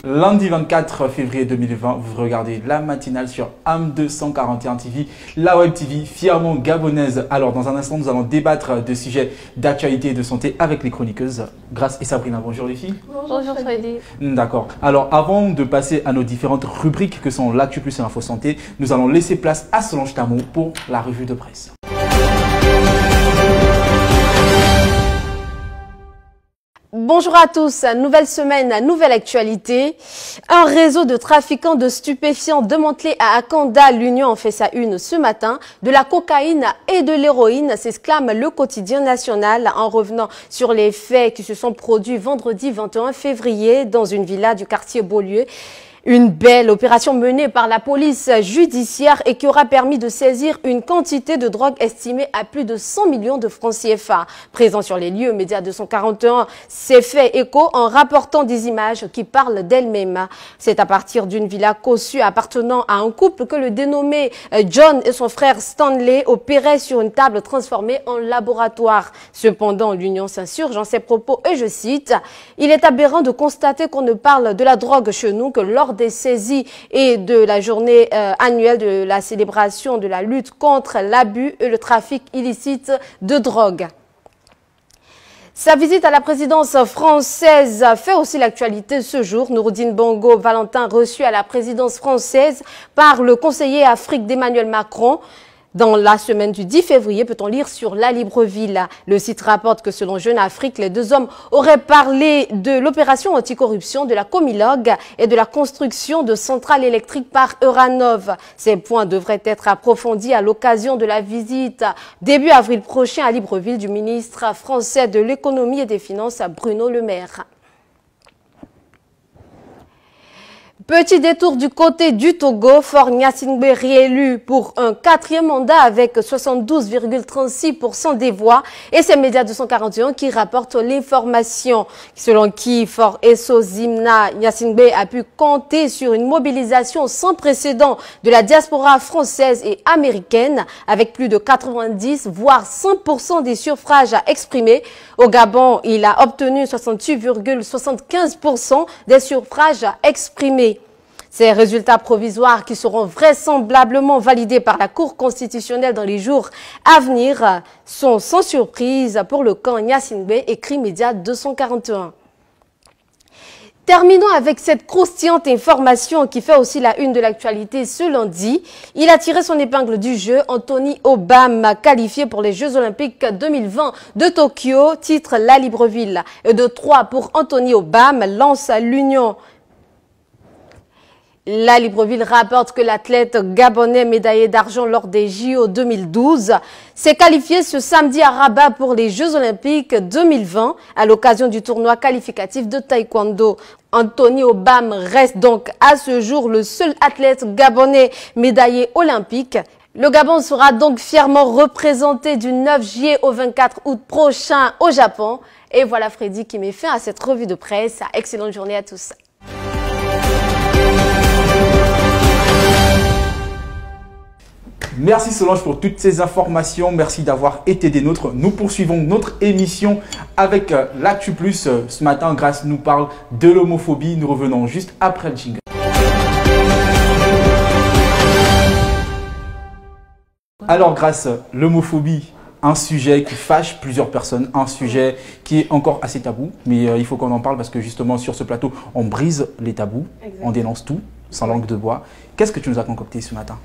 Lundi 24 février 2020, vous regardez la matinale sur AM241 TV, la Web TV fièrement gabonaise. Alors, dans un instant, nous allons débattre de sujets d'actualité et de santé avec les chroniqueuses Grace et Sabrina. Bonjour les filles. Bonjour Freddy. D'accord. Alors, avant de passer à nos différentes rubriques que sont l'Actu Plus et l'Info Santé, nous allons laisser place à Solange Tamou pour la revue de presse. Bonjour à tous, nouvelle semaine, nouvelle actualité. Un réseau de trafiquants de stupéfiants démantelé à Akanda, l'Union en fait sa une ce matin. De la cocaïne et de l'héroïne, s'exclame le quotidien national en revenant sur les faits qui se sont produits vendredi 21 février dans une villa du quartier Beaulieu. Une belle opération menée par la police judiciaire et qui aura permis de saisir une quantité de drogue estimée à plus de 100 millions de francs CFA. Présent sur les lieux, Média 241 s'est fait écho en rapportant des images qui parlent d'elles-mêmes. C'est à partir d'une villa cossue appartenant à un couple que le dénommé John et son frère Stanley opéraient sur une table transformée en laboratoire. Cependant, l'Union s'insurge en ses propos et je cite « Il est aberrant de constater qu'on ne parle de la drogue chez nous que lors des saisies et de la journée annuelle de la célébration de la lutte contre l'abus et le trafic illicite de drogue. » Sa visite à la présidence française fait aussi l'actualité ce jour. Nouroudine Bongo Valentin reçu à la présidence française par le conseiller Afrique d'Emmanuel Macron. Dans la semaine du 10 février, peut-on lire sur La Libreville. Le site rapporte que selon Jeune Afrique, les deux hommes auraient parlé de l'opération anticorruption, de la Comilogue et de la construction de centrales électriques par Euranov. Ces points devraient être approfondis à l'occasion de la visite début avril prochain à Libreville du ministre français de l'économie et des finances Bruno Le Maire. Petit détour du côté du Togo, Faure Gnassingbé réélu pour un 4e mandat avec 72,36% des voix. Et c'est Média 241 qui rapporte l'information selon qui Faure Esso Zimna Gnassingbé a pu compter sur une mobilisation sans précédent de la diaspora française et américaine avec plus de 90 voire 100% des suffrages à exprimer. Au Gabon, il a obtenu 68,75% des suffrages à exprimer. Ces résultats provisoires qui seront vraisemblablement validés par la Cour constitutionnelle dans les jours à venir sont sans surprise pour le camp Gnassingbé, écrit Média 241. Terminons avec cette croustillante information qui fait aussi la une de l'actualité ce lundi. Il a tiré son épingle du jeu. Anthony Obama, qualifié pour les Jeux Olympiques 2020 de Tokyo, titre La Libreville. Et de 3 pour Anthony Obama, lance l'Union. La Libreville rapporte que l'athlète gabonais médaillé d'argent lors des JO 2012 s'est qualifié ce samedi à Rabat pour les Jeux Olympiques 2020 à l'occasion du tournoi qualificatif de taekwondo. Anthony Obama reste donc à ce jour le seul athlète gabonais médaillé olympique. Le Gabon sera donc fièrement représenté du 9 juillet au 24 août prochain au Japon. Et voilà Freddy qui met fin à cette revue de presse. Excellente journée à tous. Merci Solange pour toutes ces informations. Merci d'avoir été des nôtres. Nous poursuivons notre émission avec l'Actu Plus. Ce matin, Grace nous parle de l'homophobie. Nous revenons juste après le jingle. Alors Grace, l'homophobie, un sujet qui fâche plusieurs personnes, un sujet qui est encore assez tabou. Mais il faut qu'on en parle parce que justement sur ce plateau, on brise les tabous, on dénonce tout, sans langue de bois. Qu'est-ce que tu nous as concocté ce matin ?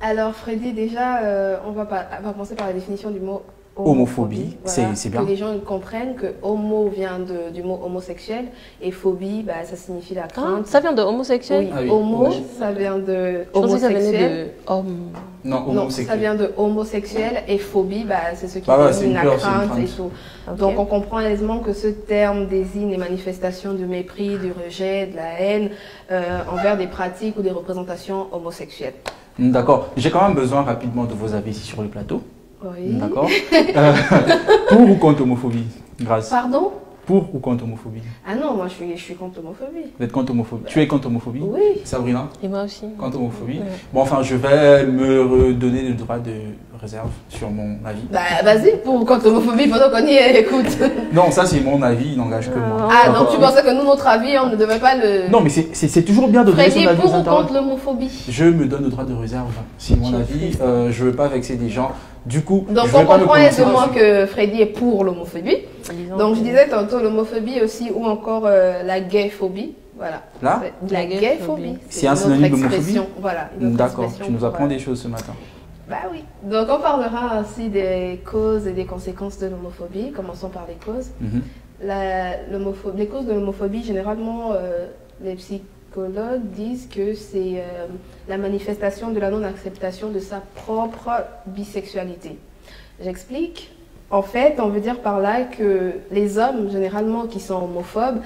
Alors Freddy, déjà, on va commencer par la définition du mot homophobie. Voilà, c'est bien. Que les gens comprennent que homo vient du mot homosexuel et phobie, bah, ça signifie la crainte. Ça vient de homosexuel? Oui, ah oui. homo, Oui. Ça vient de homosexuel. Je pensais que ça venait de homme. Non, homosexuel. Ça vient de homosexuel et phobie, bah, c'est ce qui désigne la crainte et tout. Okay. Donc on comprend aisément que ce terme désigne les manifestations de mépris, du rejet, de la haine envers des pratiques ou des représentations homosexuelles. D'accord. J'ai quand même besoin rapidement de vos avis ici sur le plateau. Oui. D'accord. Pour ou contre l'homophobie, Grace? Pardon? Pour ou contre l'homophobie? Ah non, moi je suis contre l'homophobie. Vous êtes contre l'homophobie? Tu es contre l'homophobie? Oui. Sabrina? Et moi aussi. Contre l'homophobie? Ouais. Bon, enfin, je vais me redonner le droit de réserve sur mon avis. Bah vas-y, pour contre l'homophobie, pendant qu'on y est, écoute. Non, ça c'est mon avis, il n'engage que moi. Ah, donc tu pensais que nous, notre avis, on ne devait pas le... Non, mais c'est toujours bien de donner son Freddy, avis aux pour ou internautes. contre l'homophobie? Je me donne le droit de réserve. C'est mon avis. Je veux pas vexer des gens. Du coup, Donc je on vais pas me comprend prononcer aisément là-dessus. que Freddy est pour l'homophobie. Donc je disais tantôt l'homophobie aussi, ou encore la gayphobie. Voilà. Là? La gayphobie. C'est un une autre synonyme d'homophobie? expression. Voilà. une autre D'accord, expression tu nous pour, apprends des choses ce matin. Bah oui. Donc on parlera ainsi des causes et des conséquences de l'homophobie. Commençons par les causes. Mhm. Les causes de l'homophobie, généralement, les psychologues disent que c'est la manifestation de la non-acceptation de sa propre bisexualité. J'explique. En fait, on veut dire par là que les hommes, généralement, qui sont homophobes,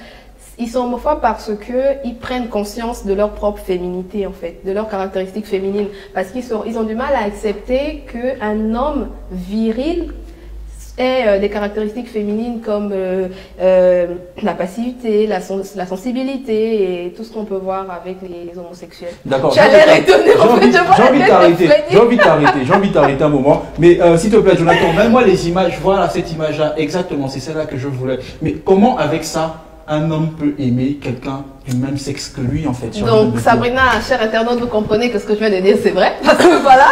ils sont homophobes parce qu'ils prennent conscience de leur propre féminité, en fait, de leurs caractéristiques féminines. Parce qu'ils ont du mal à accepter qu'un homme viril ait des caractéristiques féminines comme la passivité, la sensibilité et tout ce qu'on peut voir avec les homosexuels. D'accord. J'ai l'air étonné, en fait, je vois J'ai la envie de tête de t'arrêter. Freddy. J'ai envie de t'arrêter un moment. Mais s'il te plaît, Jonathan, mets-moi les images. Voilà cette image-là. Exactement, c'est celle-là que je voulais. Mais comment, avec ça, un homme peut aimer quelqu'un du même sexe que lui, en fait? Donc, Sabrina, chère internaute, vous comprenez que ce que je viens de dire, c'est vrai. Parce que voilà,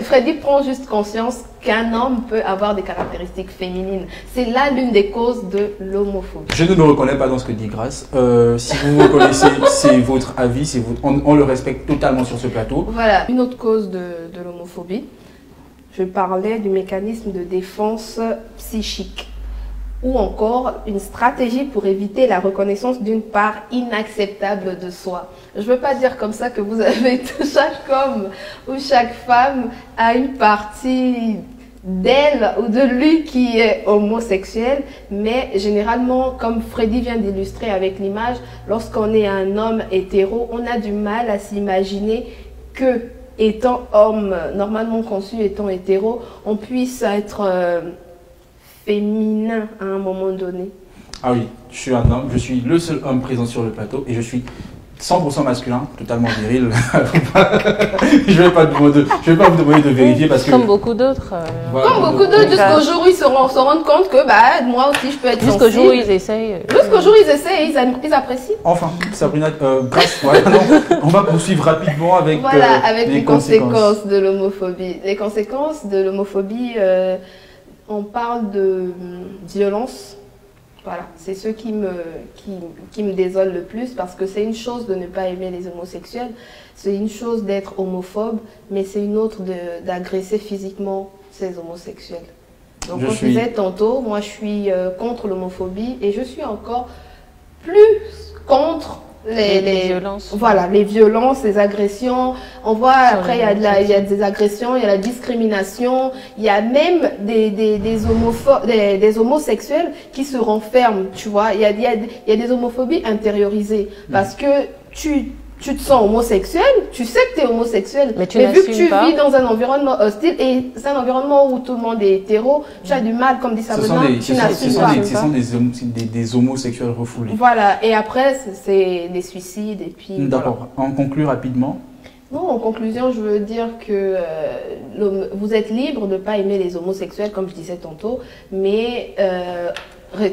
Freddy prend juste conscience qu'un homme peut avoir des caractéristiques féminines. C'est là l'une des causes de l'homophobie. Je ne me reconnais pas dans ce que dit Grace. Si vous me reconnaissez, c'est votre avis. On le respecte totalement sur ce plateau. Voilà, une autre cause de l'homophobie. Je parlais du mécanisme de défense psychique. Ou encore une stratégie pour éviter la reconnaissance d'une part inacceptable de soi. Je ne veux pas dire comme ça que vous avez, chaque homme ou chaque femme a une partie d'elle ou de lui qui est homosexuel, mais généralement, comme Freddy vient d'illustrer avec l'image, lorsqu'on est un homme hétéro, on a du mal à s'imaginer que, étant homme, normalement conçu étant hétéro, on puisse être féminin à un moment donné. Ah oui, je suis un homme, je suis le seul homme présent sur le plateau et je suis 100% masculin, totalement viril. Je vais pas vous demander de vérifier parce que... Comme beaucoup d'autres. Voilà, Comme beaucoup d'autres, jusqu'au jour où ils se rendent compte que bah, moi aussi je peux être Jusqu'au jour où ils essayent. Jusqu'au jour où ils essayent, ils apprécient. Enfin, Sabrina, bref, voilà, non, on va poursuivre rapidement avec, Voilà, avec les conséquences. conséquences de l'homophobie. Les conséquences de l'homophobie, on parle de violence. Voilà, c'est ce qui me désole le plus parce que c'est une chose de ne pas aimer les homosexuels, c'est une chose d'être homophobe, mais c'est une autre d'agresser physiquement ces homosexuels. Donc comme je disais tantôt, moi je suis contre l'homophobie et je suis encore plus contre les violences. Voilà, les violences, les agressions. On voit après, il y a des agressions, il y a la discrimination, il y a même des homosexuels qui se renferment, tu vois. Il y a des homophobies intériorisées parce que tu te sens homosexuel, tu sais que tu es homosexuel, mais vu que tu vis dans un environnement hostile et c'est un environnement où tout le monde est hétéro, tu as du mal, comme dit Sabrina, tu n'assumes pas. Ce sont des homosexuels refoulés. Voilà, et après, c'est des suicides et puis... D'accord, on conclut rapidement. Non, en conclusion, je veux dire que vous êtes libre de ne pas aimer les homosexuels, comme je disais tantôt, mais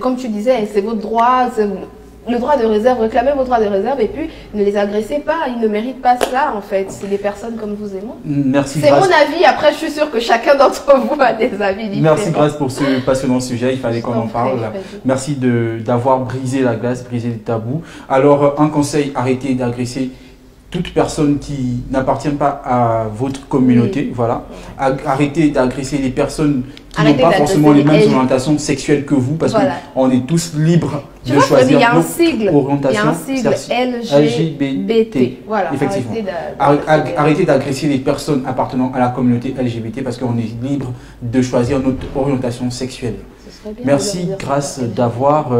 comme tu disais, c'est votre droit... Le droit de réserve, réclamez vos droits de réserve et puis ne les agressez pas, ils ne méritent pas cela en fait, c'est des personnes comme vous et moi. Merci C'est mon avis, après je suis sûre que chacun d'entre vous a des avis différents. Merci Grace pour ce passionnant sujet, il fallait qu'on en parle. Merci d'avoir brisé la glace, brisé les tabous. Alors un conseil, arrêtez d'agresser toute personne qui n'appartient pas à votre communauté, voilà. Arrêtez d'agresser les personnes qui n'ont pas forcément les mêmes orientations sexuelles que vous, parce qu'on est tous libres de choisir notre orientation. Il y a un sigle LGBT. Voilà. Effectivement. Arrêtez d'agresser les personnes appartenant à la communauté LGBT parce qu'on est libre de choisir notre orientation sexuelle. Merci Grace d'avoir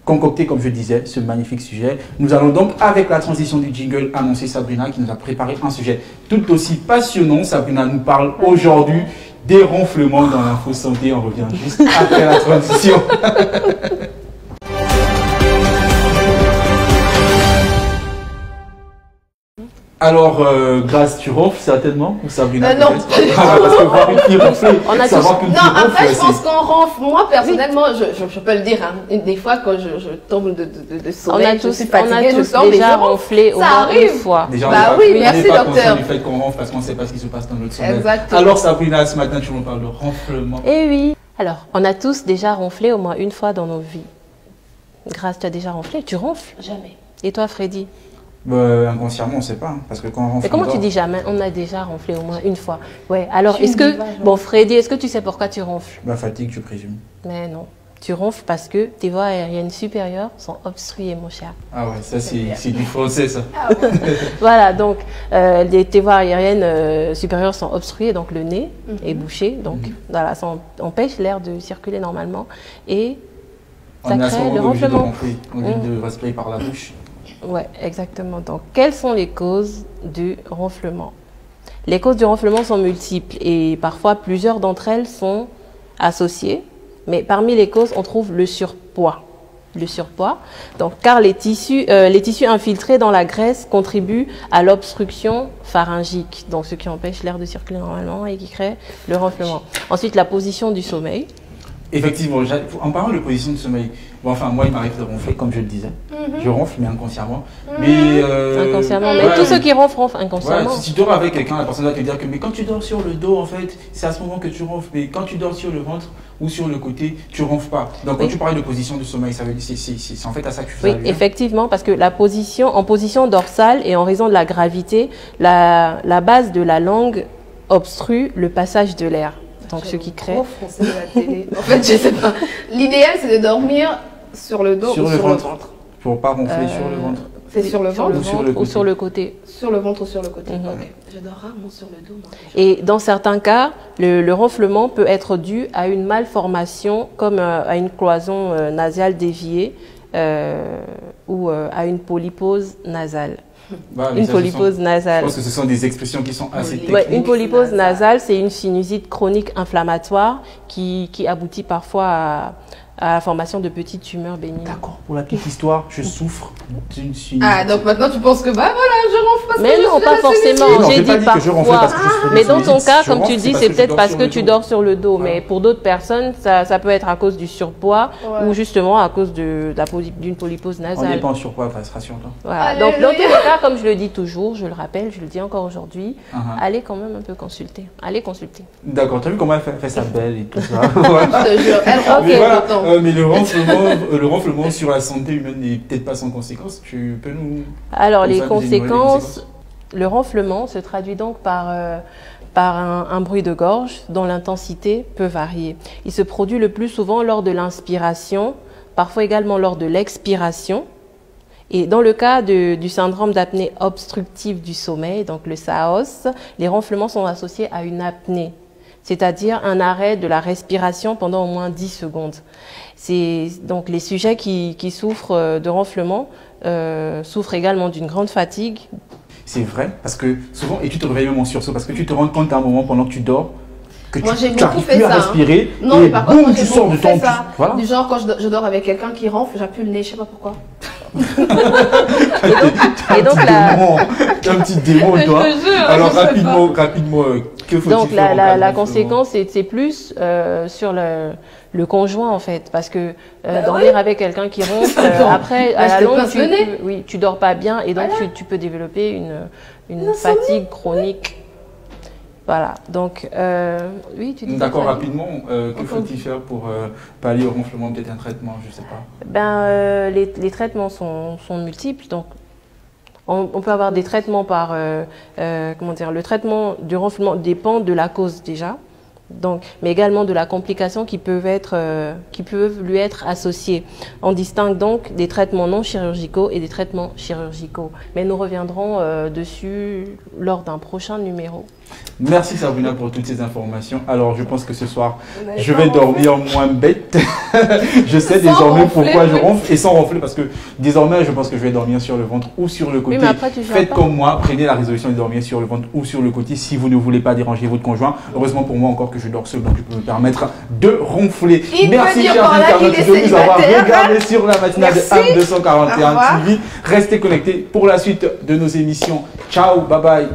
concocté, comme je disais, ce magnifique sujet. Nous allons donc, avec la transition du jingle, annoncer Sabrina qui nous a préparé un sujet tout aussi passionnant. Sabrina nous parle aujourd'hui des ronflements dans l'info santé. On revient juste après la transition. Alors, Grâce, tu ronfles certainement ou Sabrina? Non. Parce que voir une fille ronfler, savoir qu'une Non, fille après, ronfle, je pense qu'on ronfle. Moi, personnellement, je peux le dire. Hein. Des fois, quand je tombe de sommeil, je suis fatiguée, je tombe déjà ronflé au moins une fois. Déjà, bah oui, merci docteur. docteur. Du fait qu'on ronfle parce qu'on ne sait pas ce qui se passe dans notre sommeil. Exactement. Alors, Sabrina, ce matin, tu nous parles de ronflement. Eh oui. Alors, on a tous déjà ronflé au moins une fois dans nos vies. Grâce, tu as déjà ronflé? Tu ronfles? Jamais. Et toi, Freddy? Inconsciemment, on ne sait pas, hein, parce que quand on ronfle. Mais comment tu dis jamais? On a déjà ronflé au moins une fois. Ouais. Alors, est-ce que bon, Freddy, est-ce que tu sais pourquoi tu ronfles? Fatigue, je présume. Mais non. Tu ronfles parce que tes voies aériennes supérieures sont obstruées, mon cher. Ah ouais, ça c'est du français, ça. Ah ouais. Voilà, donc tes voies aériennes supérieures sont obstruées, donc le nez est bouché, donc voilà, ça empêche l'air de circuler normalement et ça On est à ce crée le moment obligé de ronflement. ronfler, on dit de respirer par la bouche. Ouais, exactement. Donc, quelles sont les causes du ronflement? Les causes du ronflement sont multiples et parfois plusieurs d'entre elles sont associées. Mais parmi les causes, on trouve le surpoids. Le surpoids, donc, car les tissus infiltrés dans la graisse contribuent à l'obstruction pharyngique, donc ce qui empêche l'air de circuler normalement et qui crée le ronflement. Ensuite, la position du sommeil. Effectivement, en parlant de position de sommeil, bon, enfin moi il m'arrive de ronfler comme je le disais. Je ronfle mais inconsciemment. Mais inconsciemment. Mais tous ceux qui ronflent inconsciemment. Si tu dors avec quelqu'un, la personne va te dire que mais quand tu dors sur le dos en fait, c'est à ce moment que tu ronfles. Mais quand tu dors sur le ventre ou sur le côté, tu ronfles pas. Donc quand tu parles de position de sommeil, ça veut dire c'est en fait à ça que tu fais. Oui, effectivement, parce que en position dorsale et en raison de la gravité, la base de la langue obstrue le passage de l'air. Donc ce qui crée. Français de la télé. En fait, je sais pas. L'idéal, c'est de dormir sur le dos ou sur le ventre. Pour pas ronfler sur le ventre. C'est sur le ventre ou sur le côté. Sur le ventre ou sur le côté. Ok. Je dors rarement sur le dos. Moi. Et dans certains cas, le ronflement peut être dû à une malformation, comme à une cloison nasale déviée ou à une polypose nasale. Une polypose nasale. Je pense que ce sont des expressions qui sont assez techniques. Ouais, une polypose nasale, c'est une sinusite chronique inflammatoire qui aboutit parfois à la formation de petites tumeurs bénignes. D'accord, pour la petite histoire, je souffre d'une sinusite. Ah, donc maintenant tu penses que bah voilà, je ronfle parce que mais non, pas forcément, j'ai dit parfois. Mais dans ton cas, comme tu dis, c'est peut-être parce que tu dors sur le dos. Mais pour d'autres personnes, ça peut être à cause du surpoids ou justement à cause d'une polypose nasale. On n'est pas en surpoids, rassure-toi. Voilà. Donc dans tous les cas, comme je le dis toujours, je le rappelle, je le dis encore aujourd'hui, allez quand même un peu consulter. Allez consulter. D'accord, tu as vu comment elle fait sa belle et tout ça. Je te jure, elle ronfle. Mais le ronflement sur la santé humaine n'est peut-être pas sans conséquences. Tu peux nous... Alors, les conséquences, le ronflement se traduit donc par un bruit de gorge dont l'intensité peut varier. Il se produit le plus souvent lors de l'inspiration, parfois également lors de l'expiration. Et dans le cas du syndrome d'apnée obstructive du sommeil, donc le SAOS, les ronflements sont associés à une apnée, c'est-à-dire un arrêt de la respiration pendant au moins 10 secondes. Donc les sujets qui souffrent de ronflement souffrent également d'une grande fatigue. C'est vrai, parce que souvent, et tu te réveilles même en sursaut, parce que tu te rends compte à un moment pendant que tu dors, que tu n'arrives plus à respirer, non, et par boum, contre, tu sors de ton... Voilà. Du genre, quand je dors avec quelqu'un qui ronfle, j'appuie le nez, je sais pas pourquoi. et donc un petit démon, toi. Alors rapidement, que faut-il donc faire la conséquence, c'est plus sur le conjoint en fait, parce que dormir avec quelqu'un qui ronfle, après à la longue, tu dors pas bien et donc tu peux développer une fatigue chronique. Voilà, donc oui, tu dis. D'accord, rapidement, que faut-il faire pour pallier au ronflement, peut-être un traitement, je sais pas. Les traitements sont multiples, donc on peut avoir des traitements par, comment dire, le traitement du ronflement dépend de la cause déjà, donc, mais également de la complication qui peuvent lui être associées. On distingue donc des traitements non chirurgicaux et des traitements chirurgicaux, mais nous reviendrons dessus lors d'un prochain numéro. Merci Sabrina pour toutes ces informations. Alors je pense que ce soir, je vais dormir moins bête. Je sais désormais pourquoi je ronfle et sans ronfler parce que désormais je pense que je vais dormir sur le ventre ou sur le côté. Oui, mais après, faites comme moi, prenez la résolution de dormir sur le ventre ou sur le côté si vous ne voulez pas déranger votre conjoint. Heureusement pour moi encore que je dors seul donc je peux me permettre de ronfler. Merci chers internautes de nous avoir regardé sur la matinale de AM 241 TV. Restez connectés pour la suite de nos émissions. Ciao, bye bye.